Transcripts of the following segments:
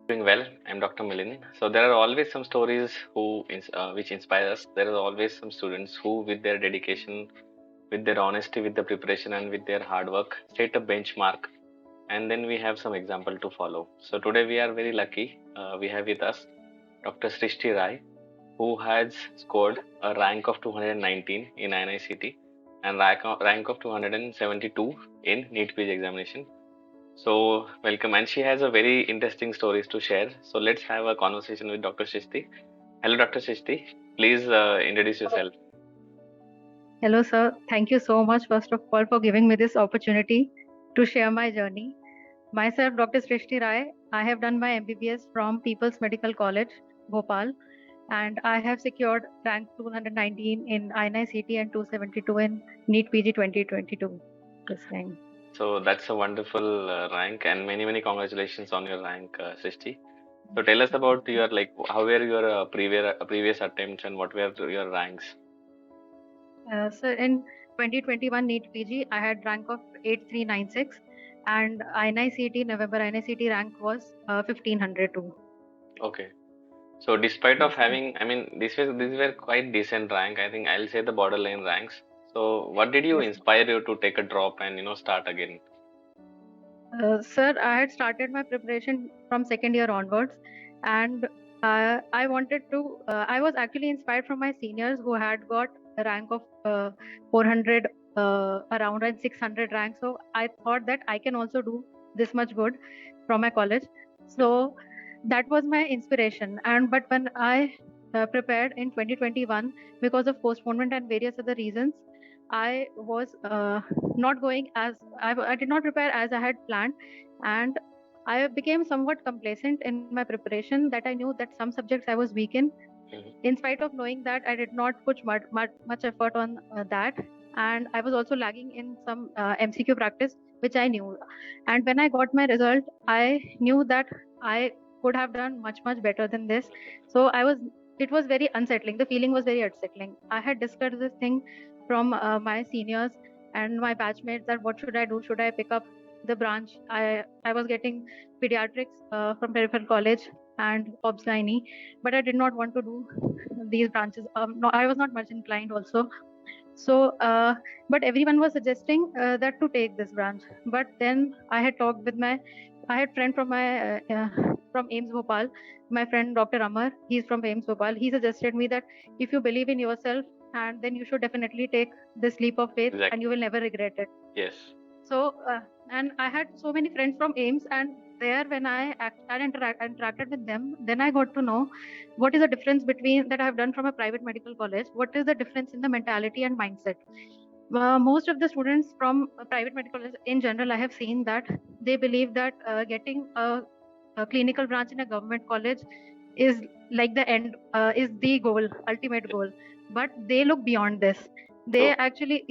Doing well. I'm Dr. Milind. So there are always some stories which inspire us. There are always some students who, with their dedication, with their honesty, with the preparation, and with their hard work, set a benchmark. And then we have some example to follow. So today we are very lucky. We have with us Dr. Srishti Rai, who has scored a rank of 219 in INI CET and rank of 272 in NEETPG examination. So, welcome. And she has a very interesting stories to share. So, let's have a conversation with Dr. Srishti. Hello, Dr. Srishti. Please introduce yourself. Hello, sir. Thank you so much, first of all, for giving me this opportunity to share my journey. Myself, Dr. Srishti Rai. I have done my MBBS from People's Medical College, Bhopal, and I have secured rank 219 in INI CET and 272 in NEET PG 2022 this time. So, that's a wonderful rank, and many congratulations on your rank, Srishti. So, tell us about your how were your previous attempts and what were your ranks? So in 2021 NEET PG, I had rank of 8396, and INI CET November INI CET rank was 1502. Okay. So, despite of Yes, sir. having, I mean, these were quite decent rank. I think I'll say the borderline ranks. So, what did you Yes, sir. inspire you to take a drop and start again? Sir, I had started my preparation from second year onwards, and I wanted to. I was actually inspired from my seniors who had got a rank of 400, around and 600 rank. So I thought that I can also do this much good from my college. Yes. So that was my inspiration. And but when I prepared in 2021, because of postponement and various other reasons, I was not going as I did not prepare as I had planned, and I became somewhat complacent in my preparation, that I knew that some subjects I was weak in. Mhm. In spite of knowing that, I did not put much effort on that, and I was also lagging in some MCQ practice, which I knew. And when I got my result, I knew that I could have done much better than this. So I was. It was very unsettling. The feeling was very unsettling. I had discussed this thing from my seniors and my batchmates that what should I do? Should I pick up the branch? I was getting pediatrics from peripheral college and obs gynae, but I did not want to do these branches. No, I was not much inclined also. So, but everyone was suggesting that to take this branch. But then I had talked with I had friend from from AIMS Bhopal, my friend Dr. Amar. He's from AIMS Bhopal. He suggested me that if you believe in yourself, and then you should definitely take this leap of faith, and Exactly. you will never regret it. Yes. So, and I had so many friends from AIMS, and there when I interacted with them, then I got to know what is the difference between that I have done from a private medical college. What is the difference in the mentality and mindset? Most of the students from private medical college in general, I have seen that they believe that getting a clinical branch in a government college is like the end, is the goal, ultimate goal. But they look beyond this. They True. actually,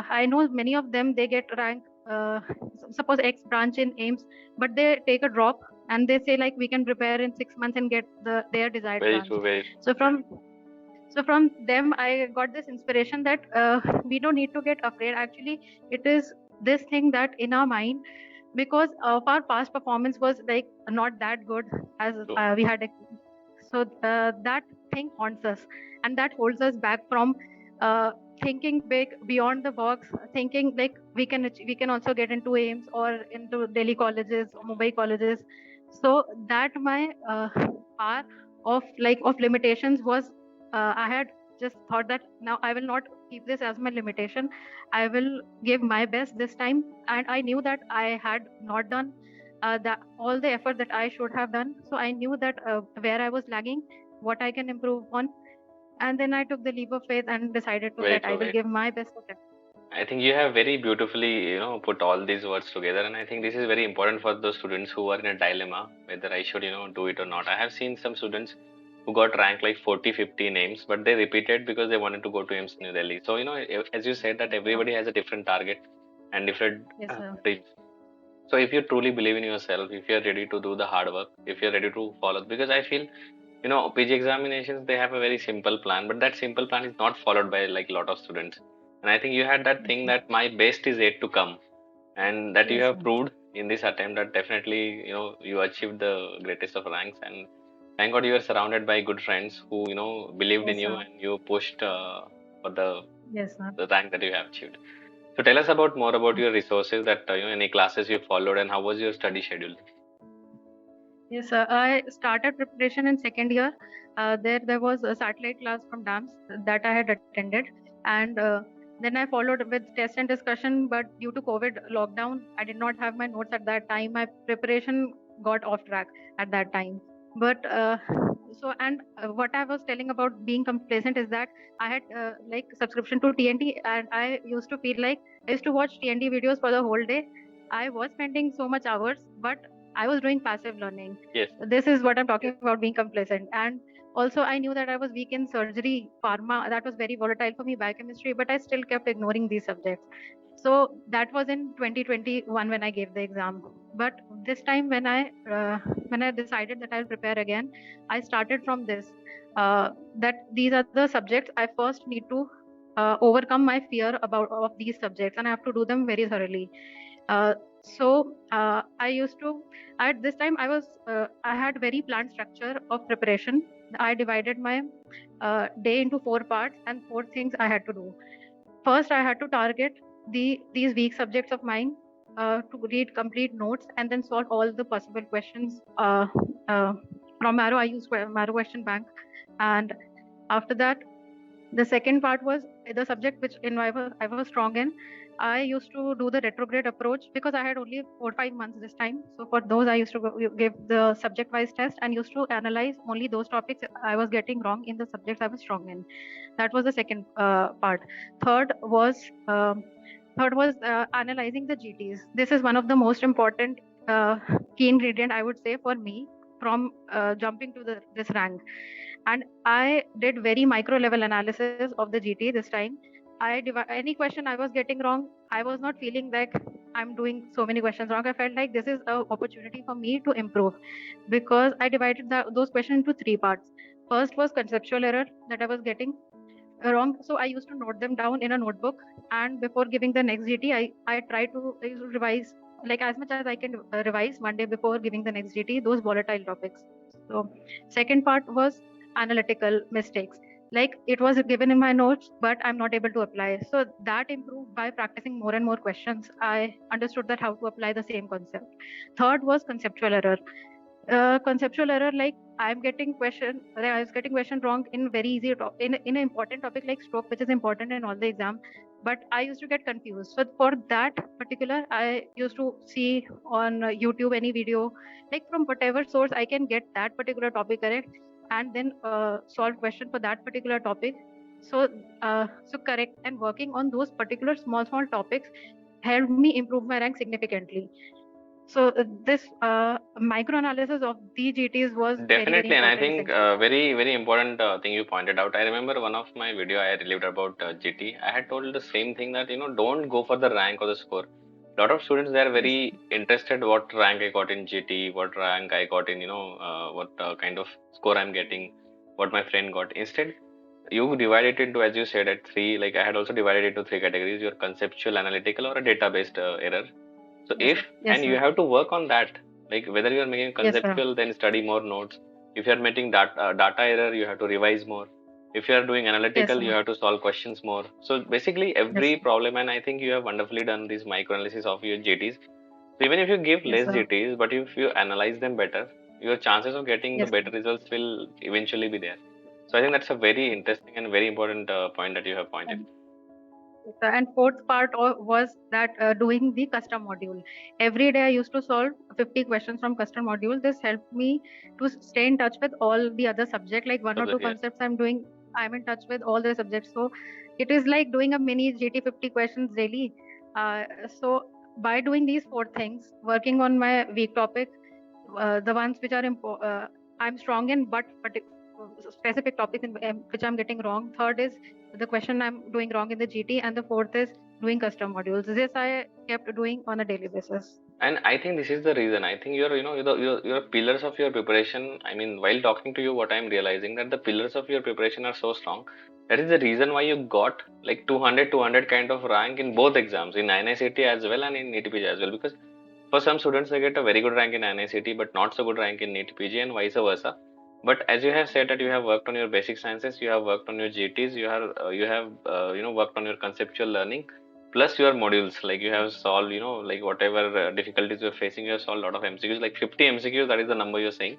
I know many of them, they get rank, suppose X branch in AIMS, but they take a drop and they say like we can prepare in 6 months and get their desired Very branch. true. Very true. So from them, I got this inspiration that we don't need to get afraid. Actually, it is this thing that in our mind, because of our past performance was like not that good as True. we had. So that thing haunts us, and that holds us back from thinking big, beyond the box, thinking like we can also get into AIMS or into Delhi colleges or Mumbai colleges. So that my power of limitations was, I had just thought that now I will not keep this as my limitation. I will give my best this time, and I knew that I had not done all the effort that I should have done. So I knew that where I was lagging, what I can improve on, and then I took the leap of faith and decided to Very that I true. will Very give true. my best attempt. I think you have very beautifully, put all these words together, and I think this is very important for those students who are in a dilemma whether I should, do it or not. I have seen some students who got ranked like 40, 50 names, but they repeated because they wanted to go to AIMS New Delhi. So, as you said, that everybody has a different target and different Yes, sir. dreams. So, if you truly believe in yourself, if you're ready to do the hard work, if you're ready to follow, because I feel PG examinations, they have a very simple plan, but that simple plan is not followed by like a lot of students. And I think you had that Yes, thing sir. that my best is yet to come, and that you Yes, have sir. proved in this attempt that definitely you achieved the greatest of ranks, and thank God you were surrounded by good friends who believed in Yes, you sir. and you pushed for Yes, sir. the rank that you have achieved. So tell us about more about your resources that any classes you followed and how was your study schedule. Yes, sir. I started preparation in second year. There was a satellite class from DAMS that I had attended, and then I followed with test and discussion. But due to COVID lockdown, I did not have my notes at that time. My preparation got off track at that time. But what I was telling about being complacent is that I had like subscription to TNT, and I used to feel like I used to watch TNT videos for the whole day. I was spending so much hours, but I was doing passive learning. Yes. This is what I'm talking about being complacent. And also, I knew that I was weak in surgery, pharma, that was very volatile for me, biochemistry, but I still kept ignoring these subjects. So that was in 2021 when I gave the exam. But this time, when I decided that I'll prepare again, I started from this. That these are the subjects I first need to overcome my fear about of these subjects, and I have to do them very thoroughly. Uh, I used to at this time I had very planned structure of preparation. I divided my day into four parts and four things I had to do. First, I had to target these weak subjects of mine, to read complete notes and then solve all the possible questions uh, from Marrow. I used Marrow question bank, and after that, the second part was the subject which I was strong in. I used to do the retrograde approach because I had only 4 or 5 months this time. So for those, I used to give the subject wise test and used to analyze only those topics I was getting wrong in the subjects I was strong in. That was the second part. Third was um, third was analyzing the GTs. This is one of the most important key ingredient, I would say, for me from jumping to this rank. And I did very micro level analysis of the GT this time. Any question I was getting wrong, I was not feeling like I'm doing so many questions wrong. I felt like this is an opportunity for me to improve, because I divided those questions into three parts. First was conceptual error that I was getting wrong, so I used to note them down in a notebook, and before giving the next GT, I used to revise like as much as I can revise one day before giving the next GT those volatile topics. So second part was analytical mistakes, like it was given in my notes but I'm not able to apply. So that improved by practicing more and more questions. I understood that how to apply the same concept. Third was conceptual error. Conceptual error, like I was getting question wrong in very in an important topic like stroke, which is important in all the exam, but I used to get confused. So for that particular, I used to see on YouTube any video, like from whatever source I can get that particular topic correct, and then solve question for that particular topic. So correct and working on those particular small topics helped me improve my rank significantly. So this micro analysis of the GTs was very Definitely, and I important, think essential. very important thing you pointed out. I remember one of my video I relieved about GT. I had told the same thing that don't go for the rank or the score. A lot of students, they are Yes, very interested what rank I got in GT, what rank I got in what kind of score I'm getting, what my friend got. Instead, you divide it into, as you said, at three. Like I had also divided it into three categories: your conceptual, analytical, or a data-based error. So yes, if sir. Yes, and you sir. have to work on that, like whether you are making Yes, sir. conceptual, then study more notes. If you are making data error, you have to revise more. If you are doing Yes, analytical, sir. you have to solve questions more. So basically, Yes, every sir. problem, and I think you have wonderfully done this micro analysis of your GTs. So even if you give Yes, less sir. GTs, but if you analyze them better, your chances of getting the Yes, better sir. results will eventually be there. So I think that's a very interesting and very important point that you have pointed. And yes, sir. And fourth part was that doing the custom module. Every day I used to solve 50 questions from custom module. This helped me to stay in touch with all the other subject. Like one or two Subject, yes. concepts I'm doing, I'm in touch with all the subjects. So it is like doing a mini GT 50 questions daily. So by doing these four things, working on my weak topic, the ones which are I'm strong in, but specific topics in which I'm getting wrong. Third is the question I'm doing wrong in the GT, and the fourth is doing custom modules. This I kept doing on a daily basis. And I think this is the reason. I think your pillars of your preparation. I mean, while talking to you, what I'm realizing that the pillars of your preparation are so strong. That is the reason why you got like 200 kind of rank in both exams, in INI CET as well and in NEETPG as well. Because For some students, they get a very good rank in INI CET, but not so good rank in NEETPG, and vice versa. But as you have said that you have worked on your basic sciences, you have worked on your GTs, you have worked on your conceptual learning, plus your modules. Like you have solved, like whatever difficulties you're facing, you have solved a lot of MCQs, like 50 MCQs. That is the number you're saying,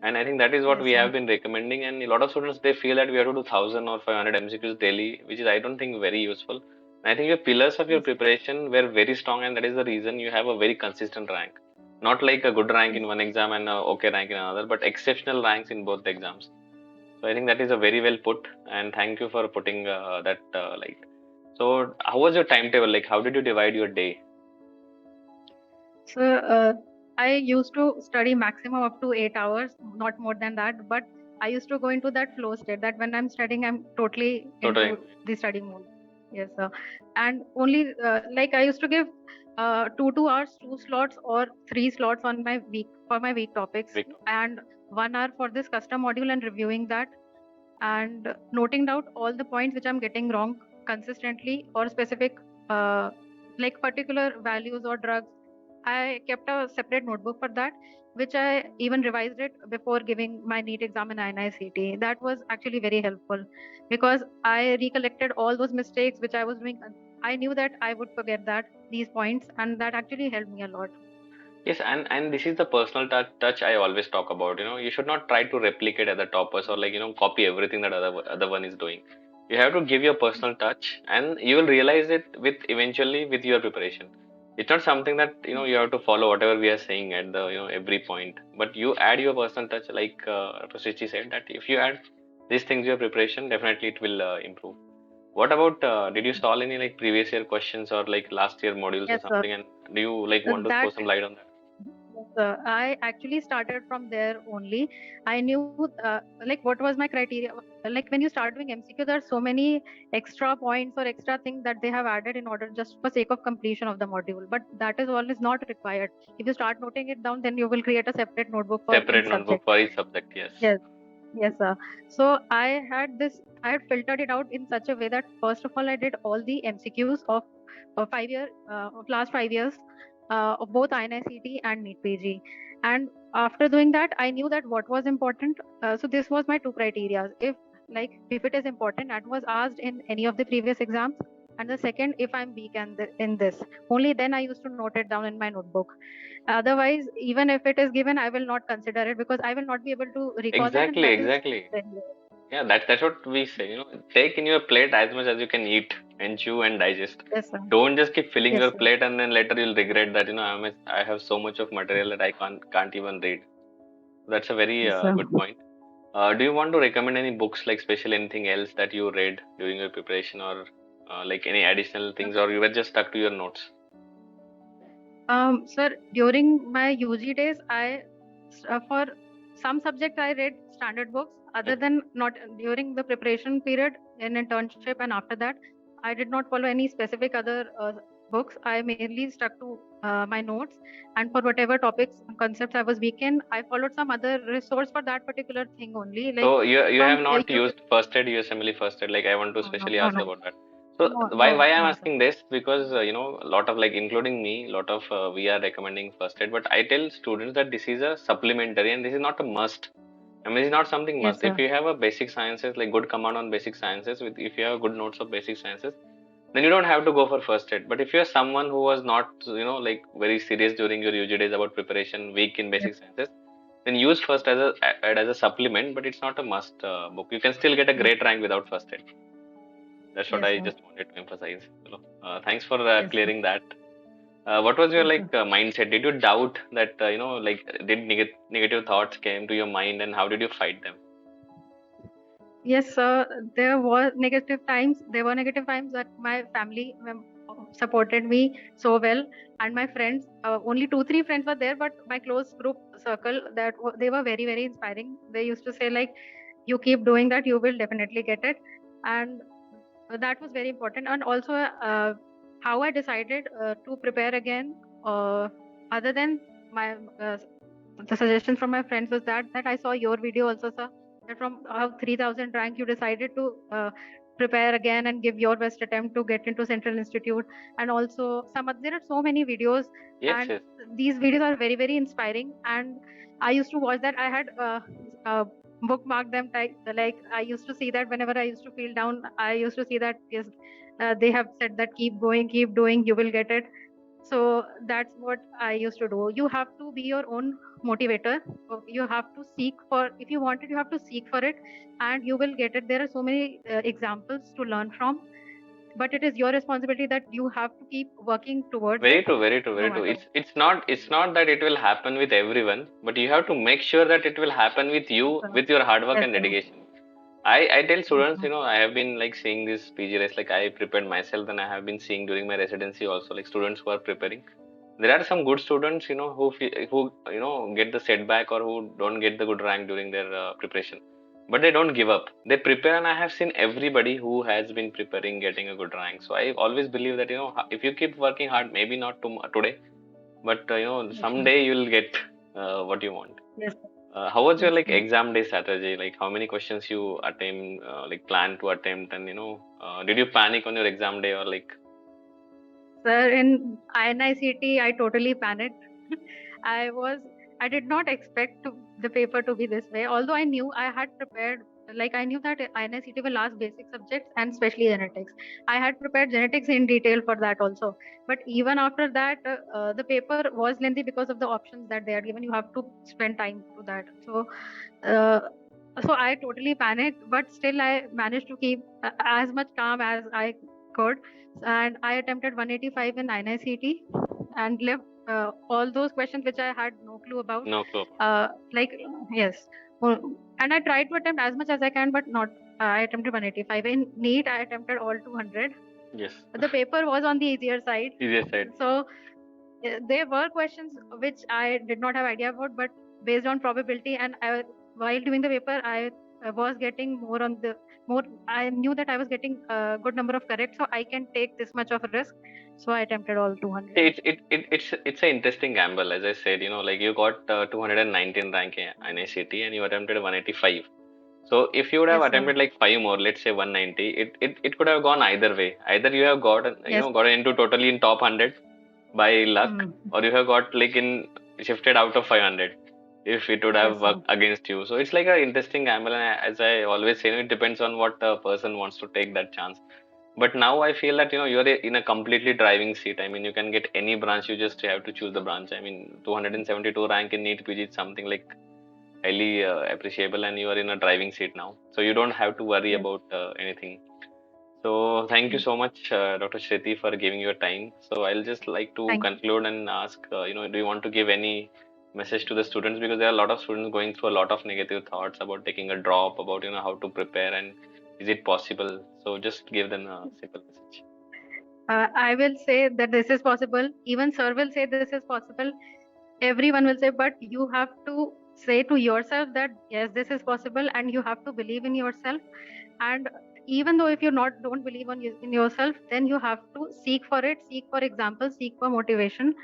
and I think that is what Yes, we sir. have been recommending. And a lot of students, they feel that we have to do 1,000 or 500 MCQs daily, which is, I don't think, very useful. I think your pillars of your Yes, preparation were very strong, and that is the reason you have a very consistent rank. Not like a good rank in yes. one exam and a okay rank in another, but exceptional ranks in both the exams. So I think that is a very well put, and thank you for putting that light. So how was your timetable? Like, how did you divide your day? So I used to study maximum up to 8 hours, not more than that. But I used to go into that flow state that when I'm studying, I'm totally Totally. into the study mode. Yes, sir. And only like I used to give 2 hours, 2 slots or 3 slots on my week for my week topics, Victor. and 1 hour for this custom module and reviewing that, and noting down all the points which I'm getting wrong consistently, or specific like particular values or drugs. I kept a separate notebook for that, which I even revised it before giving my NEET exam in INI CET. That was actually very helpful because I recollected all those mistakes which I was doing. I knew that I would forget that these points, and that actually helped me a lot. Yes, and this is the personal touch I always talk about. You should not try to replicate other toppers or like copy everything that other one is doing. You have to give your personal touch, and you will realize it with eventually with your preparation. It's not something that you have to follow whatever we are saying at the every point, but you add your personal touch. Like Dr. Srishti said, that if you add these things to your preparation, definitely it will improve. What about did you solve any like previous year questions or like last year modules or Yes, sir. something? And do you like want to throw That some light on that? Yes, I actually started from there only. I knew like what was my criteria. Like when you start doing MCQ, there are so many extra points or extra things that they have added in order just for sake of completion of the module. But that is all is not required. If you start noting it down, then you will create a separate notebook for Separate each notebook subject. for each subject, yes. Yes. Yes, sir. So I had filtered it out in such a way that first of all, I did all the MCQs of 5 year of last 5 years of both INI-CET and NEET-PG. And after doing that, I knew that what was important. So this was my two criteria. If it is important and was asked in any of the previous exams, and the second, if I'm weak in this, only then I used to note it down in my notebook. Otherwise, even if it is given, I will not consider it because I will not be able to recall that, and Exactly, that is exactly. very rare. Yeah, that's what we say. Take in your plate as much as you can eat and chew and digest. Yes, sir. Don't just keep filling Yes, your sir. plate and then later you'll regret that I have so much of material that I can't even read. That's a very Yes, sir. good point. Do you want to recommend any books, like especially anything else that you read during your preparation, or like any additional things, or you were just stuck to your notes? Sir, during my UG days, for some subjects I read standard books. Other Okay. than not during the preparation period in internship and after that, I did not follow any specific other books. I mainly stuck to my notes, and for whatever topics and concepts I was weak in, I followed some other resource for that particular thing only, like So you have from not YouTube. used first aid, USMLE first aid. Like I want to No, no, specially no, ask no, about that. So no, why no, I'm no, sir. asking this, because a lot of, like, including me, a lot of we are recommending first aid, but I tell students that this is a supplementary and this is not a must. I mean, it's not something Yes, must. If sir. you have a basic sciences, like good command on basic sciences, with if you have good notes of basic sciences, then you don't have to go for first aid. But if you're someone who was not, like very serious during your UG days about preparation, weak in Yes, basic sciences, then use first as a supplement, but it's not a must book. You can still get a yes, great rank without first aid. That's what yes, I sir. just wanted to emphasize. Thanks for Yes, sir. clearing that. What was your Yes, like sir. mindset? Did you doubt that like did negative thoughts came to your mind, and how did you fight them? Yes, sir. There were negative times. There were negative times that my family supported me so well, and my friends. Only two, three friends were there, but my close group circle they were very, very inspiring. They used to say like, "You keep doing that, you will definitely get it," and that was very important. And also, how I decided to prepare again, other than my the suggestions from my friends was that I saw your video also, sir, that from 3,000 rank you decided to prepare again and give your best attempt to get into Central Institute. And also there are so many videos, Yes, and yes. these videos are very, very inspiring. And I used to watch that. I had uh, bookmarked them. Like I used to see that whenever I used to feel down, I used to see that, yes, they have said that keep going, keep doing, you will get it. So that's what I used to do. You have to be your own motivator. You have to seek for, if you want it, you have to seek for it, and you will get it. There are so many examples to learn from, but it is your responsibility that you have to keep working towards it, Very true, very true, no very true. matter. It's not that it will happen with everyone, but you have to make sure that it will happen with you, Yes, with your hard work yes, and sir. dedication. I tell Yes, students, sir. I have been like seeing this PG race, like I prepared myself, and I have been seeing during my residency also, like students who are preparing. There are some good students, who get the setback or who don't get the good rank during their preparation, but they don't give up. They prepare, and I have seen everybody who has been preparing getting a good rank. So I always believe that if you keep working hard, maybe not today, but Yes, sir. someday you'll get what you want. Yes, sir. How was your Yes, like sir. exam day strategy? Like how many questions you attempt, like plan to attempt, and did you panic on your exam day or like? Sir, in INI CET, I totally panicked. I was, I did not expect the paper to be this way. Although I knew I had prepared, like I knew that INI CET will ask basic subjects and especially genetics. I had prepared genetics in detail for that also. But even after that, the paper was lengthy because of the options that they are given. You have to spend time to that. Uh, so I totally panicked, but still I managed to keep as much calm as I could, and I attempted 185 in INICET and left all those questions which I had no clue about. No clue. Like yes. Well, and I tried to attempt as much as I can, but not. I attempted 185 in NEET. I attempted all 200. Yes. The paper was on the easier side, Easier side. so there were questions which I did not have idea about, but based on probability, and while doing the paper, I was getting more on the more. I knew that I was getting a good number of correct, so I can take this much of a risk. So I attempted all 200. It's an interesting gamble, as I said. Like you got 219 rank in NICT and you attempted 185. So if you would have Yes, sir. attempted like five more, let's say 190, it could have gone either way. Either you have Yes. gotten into totally in top 100 by luck, Mm. or you have got like in shifted out of 500 if it would have Yes, sir. worked against you. So it's like an interesting gamble, and as I always say, it depends on what a person wants to take that chance. But now I feel that you're in a completely driving seat. I mean, you can get any branch. You just have to choose the branch. I mean, 272 rank in NEETPG is something like highly appreciable, and you are in a driving seat now. So you don't have to worry Yes. about anything. So thank you Yes. so much, Dr. Shriti, for giving your time. So I'll just like to Thank you. conclude and ask, do you want to give any message to the students, because there are a lot of students going through a lot of negative thoughts about taking a drop, about how to prepare and is it possible? So just give them a simple message. I will say that this is possible. Even sir will say this is possible. Everyone will say, but you have to say to yourself that yes, this is possible, and you have to believe in yourself. And even though if you not don't believe in yourself, then you have to seek for it, seek for examples, seek for motivation.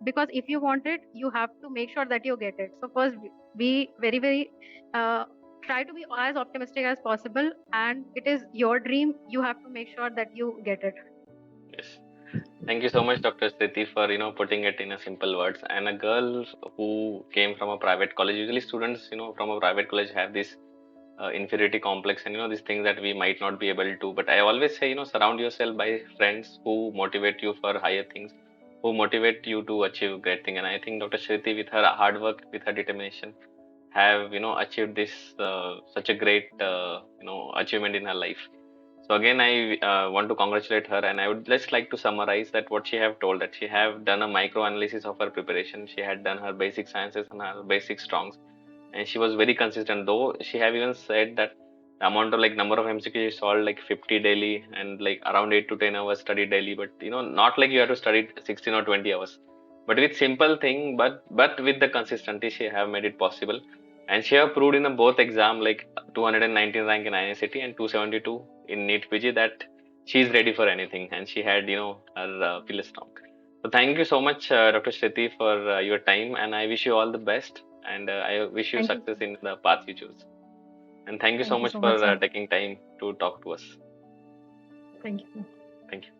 Because if you want it, you have to make sure that you get it. So first, be very, very uh, try to be as optimistic as possible, and it is your dream. You have to make sure that you get it. Yes. Thank you so much, Dr. Sriti, for putting it in a simple words. And a girl who came from a private college, usually students from a private college have this inferiority complex, and these things that we might not be able to. But I always say, surround yourself by friends who motivate you for higher things, who motivate you to achieve great thing. And I think Dr. Shriti, with her hard work, with her determination, have achieved this such a great achievement in her life. So again, I want to congratulate her, and I would just like to summarize that what she have told, that she have done a micro analysis of her preparation. She had done her basic sciences and her basic strongs, and she was very consistent. Though she have even said that the amount of like number of MCQ she solved like 50 daily and like around 8 to 10 hours study daily, but not like you have to study 16 or 20 hours, but with simple thing, but with the consistency she have made it possible, and she have proved in a both exam like 219 rank in INCT and 272 in NEETPG that she is ready for anything, and she had her feel strong. So thank you so much, Dr. Shriti, for your time, and I wish you all the best, and I wish you Thank you, success sir. in the path you choose. And thank you Thank so you much so for much, sir. taking time to talk to us. Thank you. Thank you.